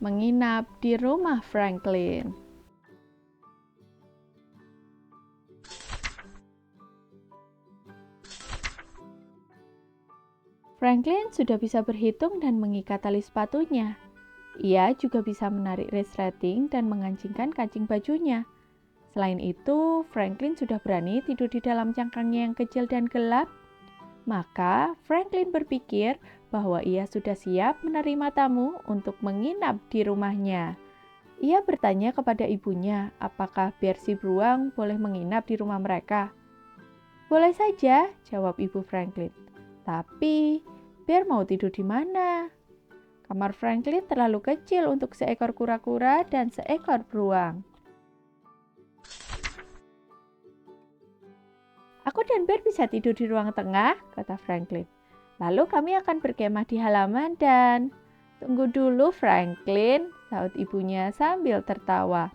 menginap di rumah Franklin. Franklin sudah bisa berhitung dan mengikat tali sepatunya. Ia juga bisa menarik resleting dan mengancingkan kancing bajunya. Selain itu, Franklin sudah berani tidur di dalam cangkangnya yang kecil dan gelap. Maka, Franklin berpikir bahwa ia sudah siap menerima tamu untuk menginap di rumahnya. Ia bertanya kepada ibunya, apakah Bear si beruang boleh menginap di rumah mereka. Boleh saja, jawab ibu Franklin. Tapi, Bear mau tidur di mana? Kamar Franklin terlalu kecil untuk seekor kura-kura dan seekor beruang. Aku dan Bear bisa tidur di ruang tengah, kata Franklin. Lalu kami akan berkemah di halaman dan... Tunggu dulu Franklin, sahut ibunya sambil tertawa.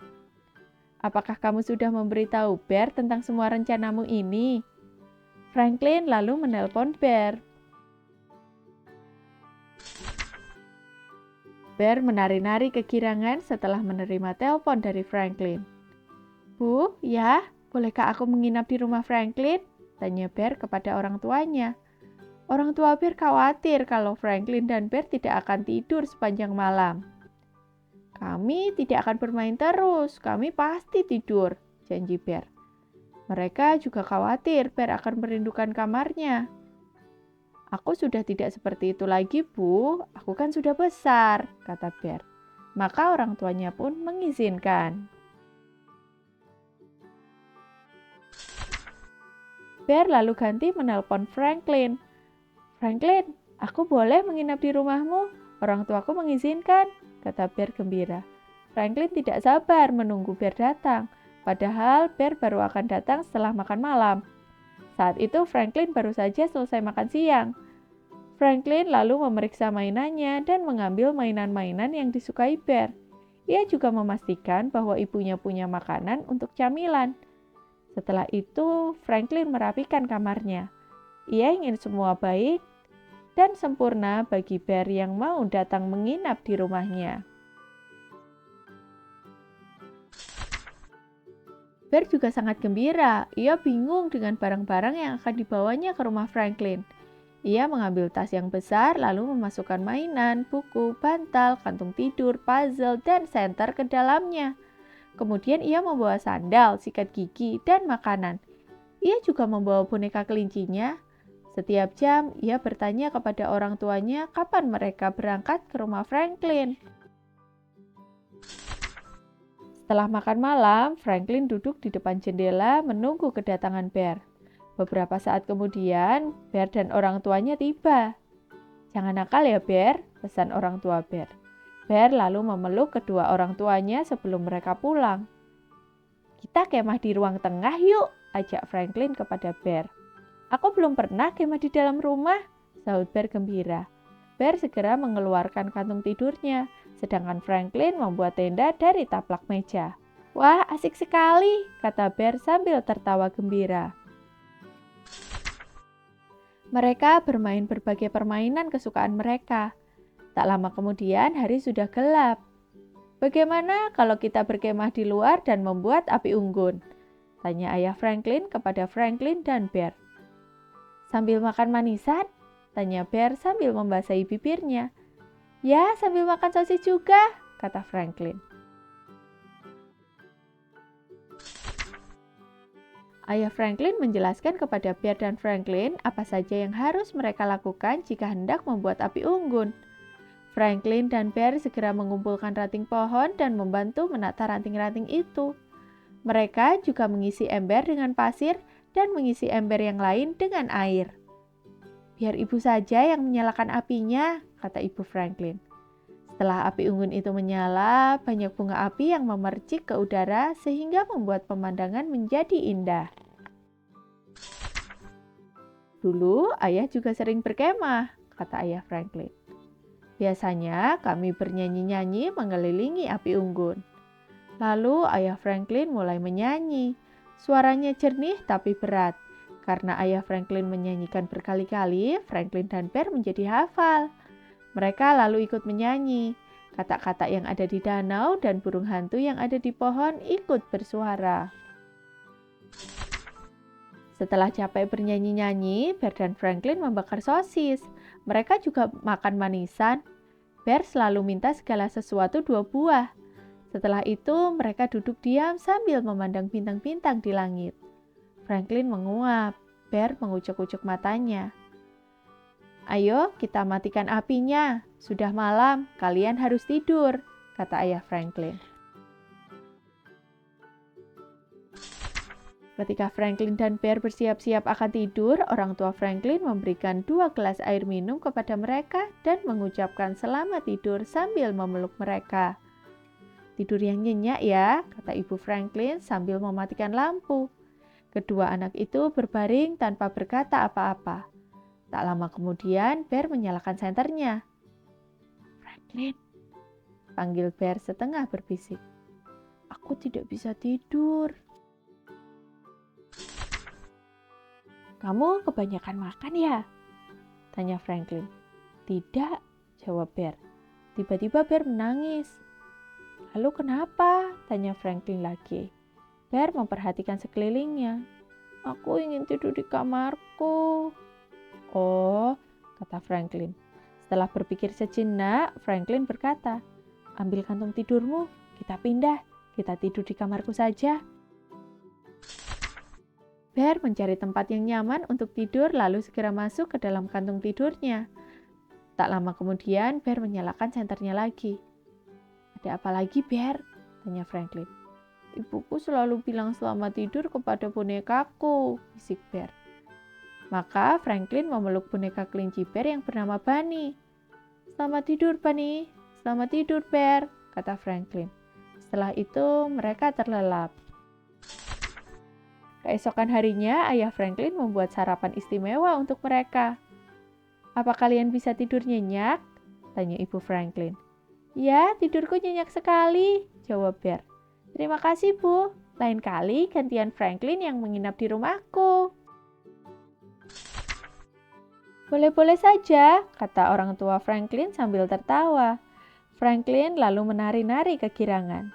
Apakah kamu sudah memberitahu Bear tentang semua rencanamu ini? Franklin lalu menelpon Bear. Bear menari-nari kegirangan setelah menerima telepon dari Franklin. Bu, ya, bolehkah aku menginap di rumah Franklin? Tanya Bear kepada orang tuanya. Orang tua Bear khawatir kalau Franklin dan Bear tidak akan tidur sepanjang malam. Kami tidak akan bermain terus, kami pasti tidur, janji Bear. Mereka juga khawatir Bear akan merindukan kamarnya. Aku sudah tidak seperti itu lagi, Bu. Aku kan sudah besar, kata Bear. Maka orang tuanya pun mengizinkan. Bear lalu ganti menelpon Franklin. Franklin, aku boleh menginap di rumahmu? Orang tuaku mengizinkan, kata Bear gembira. Franklin tidak sabar menunggu Bear datang. Padahal Bear baru akan datang setelah makan malam. Saat itu Franklin baru saja selesai makan siang. Franklin lalu memeriksa mainannya dan mengambil mainan-mainan yang disukai Bear. Ia juga memastikan bahwa ibunya punya makanan untuk camilan. Setelah itu, Franklin merapikan kamarnya. Ia ingin semua baik dan sempurna bagi Bear yang mau datang menginap di rumahnya. Bear juga sangat gembira. Ia bingung dengan barang-barang yang akan dibawanya ke rumah Franklin. Ia mengambil tas yang besar lalu memasukkan mainan, buku, bantal, kantung tidur, puzzle, dan senter ke dalamnya. Kemudian ia membawa sandal, sikat gigi, dan makanan. Ia juga membawa boneka kelincinya. Setiap jam ia bertanya kepada orang tuanya kapan mereka berangkat ke rumah Franklin. Setelah makan malam, Franklin duduk di depan jendela menunggu kedatangan Bear. Beberapa saat kemudian, Bear dan orang tuanya tiba. Jangan nakal ya Bear, pesan orang tua Bear. Bear lalu memeluk kedua orang tuanya sebelum mereka pulang. Kita kemah di ruang tengah yuk, ajak Franklin kepada Bear. Aku belum pernah kemah di dalam rumah, sahut Bear gembira. Bear segera mengeluarkan kantung tidurnya, sedangkan Franklin membuat tenda dari taplak meja. Wah, asik sekali, kata Bear sambil tertawa gembira. Mereka bermain berbagai permainan kesukaan mereka. Tak lama kemudian hari sudah gelap. Bagaimana kalau kita berkemah di luar dan membuat api unggun? Tanya ayah Franklin kepada Franklin dan Bear. Sambil makan manisan? Tanya Bear sambil membasahi bibirnya. Ya, sambil makan sosis juga, kata Franklin. Ayah Franklin menjelaskan kepada Bear dan Franklin apa saja yang harus mereka lakukan jika hendak membuat api unggun. Franklin dan Bear segera mengumpulkan ranting pohon dan membantu menata ranting-ranting itu. Mereka juga mengisi ember dengan pasir dan mengisi ember yang lain dengan air. Biar ibu saja yang menyalakan apinya, kata ibu Franklin. Setelah api unggun itu menyala, banyak bunga api yang memercik ke udara sehingga membuat pemandangan menjadi indah. Dulu ayah juga sering berkemah, kata ayah Franklin. Biasanya kami bernyanyi-nyanyi mengelilingi api unggun. Lalu ayah Franklin mulai menyanyi. Suaranya jernih tapi berat. Karena ayah Franklin menyanyikan berkali-kali, Franklin dan Bear menjadi hafal. Mereka lalu ikut menyanyi. Katak-katak yang ada di danau dan burung hantu yang ada di pohon ikut bersuara. Setelah capek bernyanyi-nyanyi, Bear dan Franklin membakar sosis. Mereka juga makan manisan. Bear selalu minta segala sesuatu 2 buah. Setelah itu, mereka duduk diam sambil memandang bintang-bintang di langit. Franklin menguap. Bear mengucuk-ucuk matanya. "Ayo, kita matikan apinya. Sudah malam, kalian harus tidur," kata ayah Franklin. Ketika Franklin dan Bear bersiap-siap akan tidur, orang tua Franklin memberikan 2 gelas air minum kepada mereka dan mengucapkan selamat tidur sambil memeluk mereka. "Tidur yang nyenyak ya," kata ibu Franklin sambil mematikan lampu. Kedua anak itu berbaring tanpa berkata apa-apa. Tak lama kemudian, Bear menyalakan senternya. "Franklin," panggil Bear setengah berbisik. "Aku tidak bisa tidur." "Kamu kebanyakan makan ya?" tanya Franklin. "Tidak," jawab Bear. Tiba-tiba Bear menangis. "Lalu kenapa?" tanya Franklin lagi. Bear memperhatikan sekelilingnya. "Aku ingin tidur di kamarku." "Oh," kata Franklin. Setelah berpikir sejenak, Franklin berkata, "Ambil kantung tidurmu, kita pindah. Kita tidur di kamarku saja." Bear mencari tempat yang nyaman untuk tidur lalu segera masuk ke dalam kantung tidurnya. Tak lama kemudian, Bear menyalakan senternya lagi. "Ada apa lagi, Bear?" tanya Franklin. "Ibuku selalu bilang selamat tidur kepada bonekaku," bisik Bear. Maka Franklin memeluk boneka kelinci Bear yang bernama Bunny. "Selamat tidur, Bunny. Selamat tidur, Bear," kata Franklin. Setelah itu, mereka terlelap. Keesokan harinya, ayah Franklin membuat sarapan istimewa untuk mereka. "Apa kalian bisa tidur nyenyak?" tanya ibu Franklin. "Ya, tidurku nyenyak sekali," jawab Bear. "Terima kasih, Bu. Lain kali gantian Franklin yang menginap di rumahku." "Boleh-boleh saja," kata orang tua Franklin sambil tertawa. Franklin lalu menari-nari kegirangan.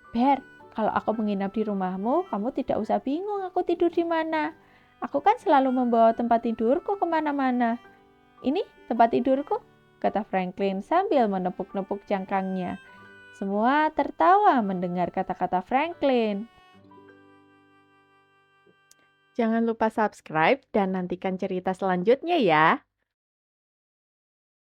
"Bear, kalau aku menginap di rumahmu, kamu tidak usah bingung aku tidur di mana. Aku kan selalu membawa tempat tidurku kemana-mana." "Ini tempat tidurku," kata Franklin sambil menepuk-nepuk cangkangnya. Semua tertawa mendengar kata-kata Franklin. Jangan lupa subscribe dan nantikan cerita selanjutnya ya.